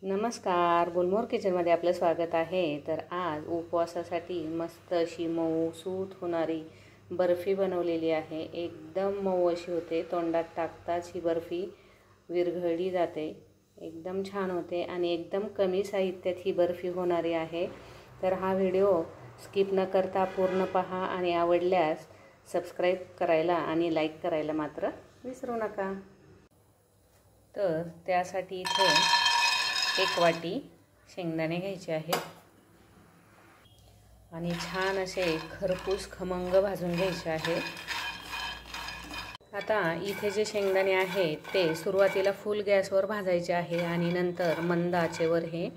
नमस्कार, गुलमोहर किचनमध्ये आपलं स्वागत आहे। तर आज उपवासासाठी मस्त अशी मऊ सूत होणारी बर्फी बनवलेली आहे। एकदम मऊ अशी होते, तोंडात टाकताच ही बर्फी विरघळली जाते, एकदम छान होते आणि एकदम कमी साहित्यात ही बर्फी होणारी आहे। तर हा व्हिडिओ स्किप न करता पूर्ण पहा आणि आवडल्यास सबस्क्राईब करायला आणि लाईक करायला मात्र विसरू नका। तर त्यासाठी इथे 1 वाटी शेंगदाणे घ्यायचे आहेत आणि छान असे खरपूस खमंग भाजून घ्यायचे आहे। आता इथे जे शेंगदाणे आहेत ते सुरुवातीला फुल गॅसवर भाजायचे आहे आणि नंतर मंद आचेवर हे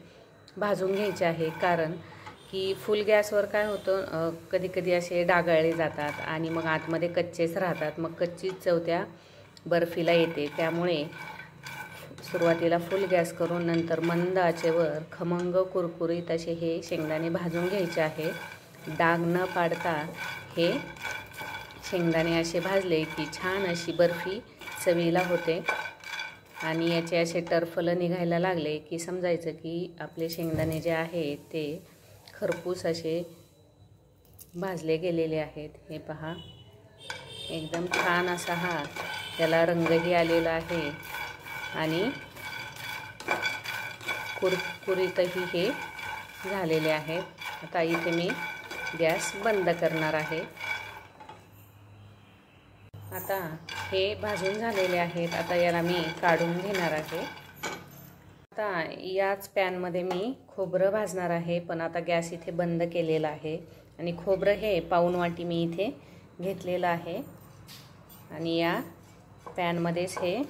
भाजून घ्यायचे आहे। कारण की फुल गॅसवर काय होतं, कधी कधी असे डागाळले जातात आणि मग आतमध्ये कच्चेच राहतात, मग कच्चीच चव त्या बर्फीला येते। त्यामुळे सुरुवातीला फुल गॅस करून नंतर मंद आचेवर खमंग कुरकुरीत असे हे शेंगदाणे भाजून घ्यायचे आहे। डाग न पाडता हे शेंगदाणे असे भाजले की छान अशी बर्फी चवीला होते आणि याचे असे टरफलं निघायला लागले की समजायचं की आपले शेंगदाणे जे आहेत ते खरपूस असे भाजले गेलेले आहेत। हे पहा, एकदम छान असा हा त्याला रंगही आलेला आहे आणि कुरकुरीतही हे झालेले आहेत। आता इथे मी गॅस बंद करणार आहे। आता हे भाजून झालेले आहेत, आता याला मी काढून घेणार आहे। आता याच पॅनमध्ये मी खोबरं भाजणार आहे, पण आता गॅस इथे बंद केलेला आहे आणि खोबरं हे पाऊण वाटी मी इथे घेतलेलं आहे आणि या पॅनमध्येच हे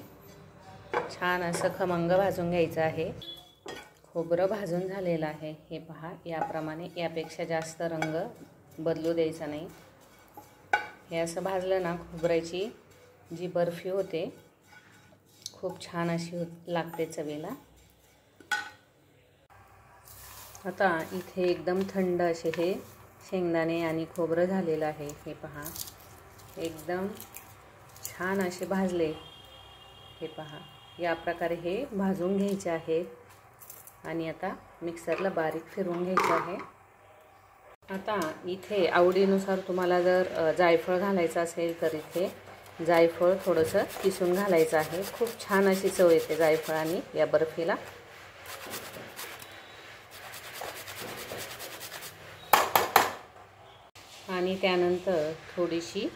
छान असं खमंग भाजून घ्यायचं आहे। खोबरं भाजून झालेलं आहे, हे पहा याप्रमाणे, यापेक्षा जास्त रंग बदलू द्यायचा नाही। हे असं भाजलं ना, खोबऱ्याची जी बर्फी होते खूप छान अशी लागते चवीला। आता इथे एकदम थंड असे हे शेंगदाणे आणि खोबरं झालेलं आहे। हे पहा, एकदम छान असे भाजले। हे पहा, या प्रकारे हे भाजून घ्यायचे आहेत आणि आता मिक्सरला बारीक फिरवून घ्यायचं आहे। आता इथे आवडीनुसार तुम्हाला जर जायफळ घालायचं असेल तर इथे जायफळ थोडंसं किसून घालायचं आहे। खूप छान अशी चव येते जायफळाने या बर्फीला। आणि त्यानंतर थोडीशी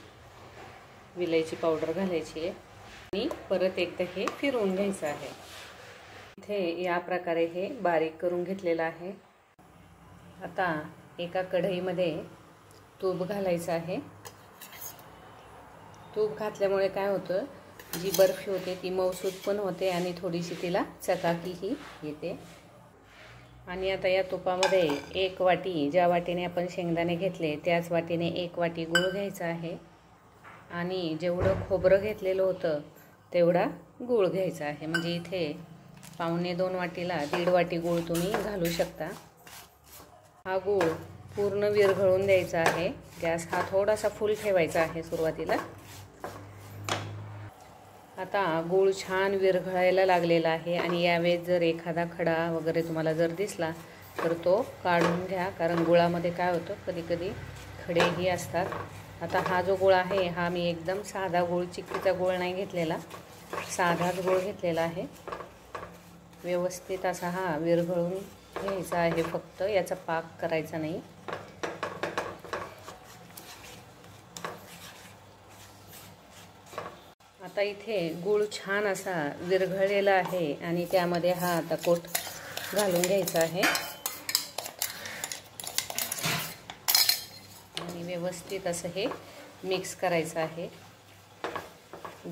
विलायची पावडर घालायची आहे आणि परत एकदा हे फिरवून घ्यायचं आहे। इथे या प्रकारे हे बारीक करून घेतलेलं आहे। आता एका कढईमध्ये तूप घालायचं आहे। तूप घातल्यामुळे काय होतं, जी बर्फी होते ती मऊसूत पण होते आणि थोडीशी तिला चकाकीही येते। आणि आता या तुपामध्ये 1 वाटी, ज्या वाटीने आपण शेंगदाणे घेतले त्याच वाटीने 1 वाटी गूळ घ्यायचा आहे आणि जेवढं खोबरं घेतलेलं होतं तेवढा गूळ घ्यायचा आहे। म्हणजे इथे पावणे 2 वाटीला 1.5 वाटी गूळ तुम्ही घालू शकता। हा गूळ पूर्ण विरघळून द्यायचा आहे। गॅस हा थोडासा फुल ठेवायचा आहे सुरुवातीला। आता गूळ छान विरघळायला लागलेला आहे आणि यावेळेस जर एखादा खडा वगैरे तुम्हाला जर दिसला तर तो काढून घ्या, कारण गुळामध्ये काय होतं, कधी कधी खडेही असतात। आता हा जो गूळ आहे हा मी एकदम साधा गूळ, चिक्कीचा गूळ नाही घेतलेला, साधाच गूळ घेतलेला आहे। व्यवस्थित असा हा विरघळून घ्यायचा आहे, फक्त याचा पाक करायचा नाही। आता इथे गूळ छान असा विरघळलेला आहे आणि त्यामध्ये हा आता कोट घालून घ्यायचा आहे आणि व्यवस्थित असं हे मिक्स करायचं आहे।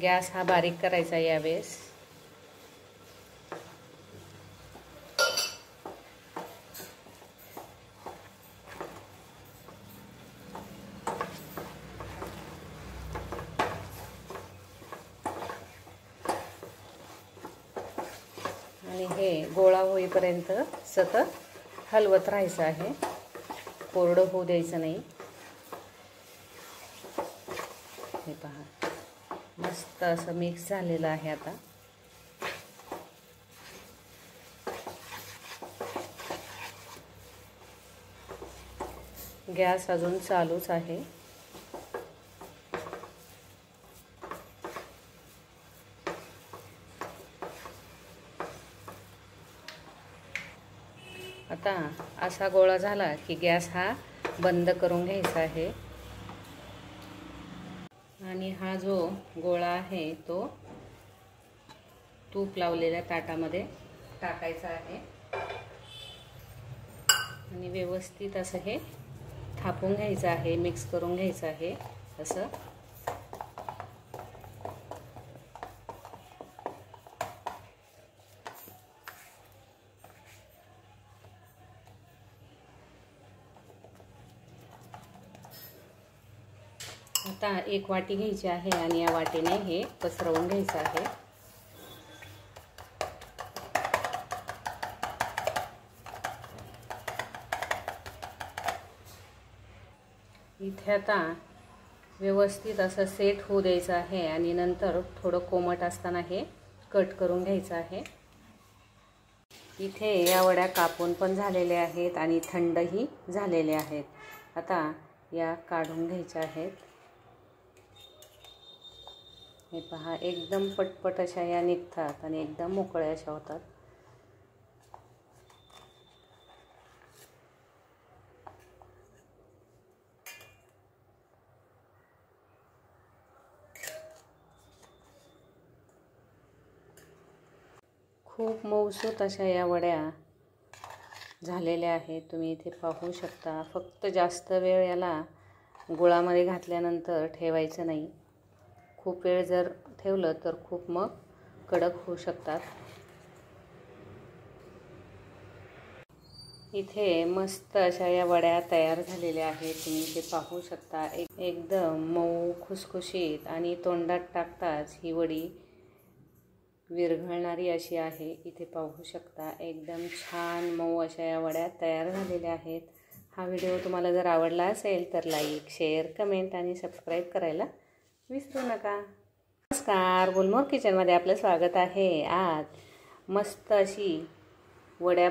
गॅस हा बारीक करायचा यावेळेस। आणि हे गोळा होईपर्यंत सतत हलवत राहायचं आहे, कोरडं होऊ द्यायचं नाही। हे पहा, मस्त असं मिक्स झालेलं आहे। आता गॅस अजून चालूच आहे. आता असा गोळा झाला की गॅस हा बंद करून घ्यायचा आहे आणि हा जो गोळा आहे तो तूप लावलेल्या ताटामध्ये टाकायचा आहे आणि व्यवस्थित असं हे थापून घ्यायचं आहे, मिक्स करून घ्यायचं आहे असं. आता एक वाटी घ्यायची आहे आणि या वाटीने हे पसरवून घ्यायचं आहे. इथे आता व्यवस्थित असं सेट होऊ द्यायचं आहे आणि नंतर थोडं कोमट असताना हे कट करून घ्यायचं आहे. इथे या वड्या कापून पण झालेल्या आहेत आणि थंडही झालेल्या आहेत. आता या काढून घ्यायच्या आहेत. हे पहा, एकदम पटपट अशा या निघतात आणि एकदम मोकळ्या अशा होतात. खूप मऊसूत अशा या वड्या झालेल्या आहेत. तुम्ही इथे पाहू शकता. फक्त जास्त वेळ याला गुळामध्ये घातल्यानंतर ठेवायचं नाही. खूप वेळ जर ठेवलं तर खूप मग कडक होऊ शकतात. इथे मस्त अशा या वड्या तयार झालेल्या आहेत. तुम्ही इथे पाहू शकता. एकदम मऊ, खुसखुशीत आणि तोंडात टाकताच ही वडी विरघळणारी अशी आहे. इथे पाहू शकता. एकदम छान मऊ अशा या वड्या तयार झालेल्या आहेत. हा व्हिडिओ तुम्हाला जर आवडला असेल तर लाईक, शेअर, कमेंट आणि सबस्क्राईब करायला विसरू नका. नमस्कार, गुलमोहर किचनमध्ये आपलं स्वागत आहे. आज मस्त अशी वड्या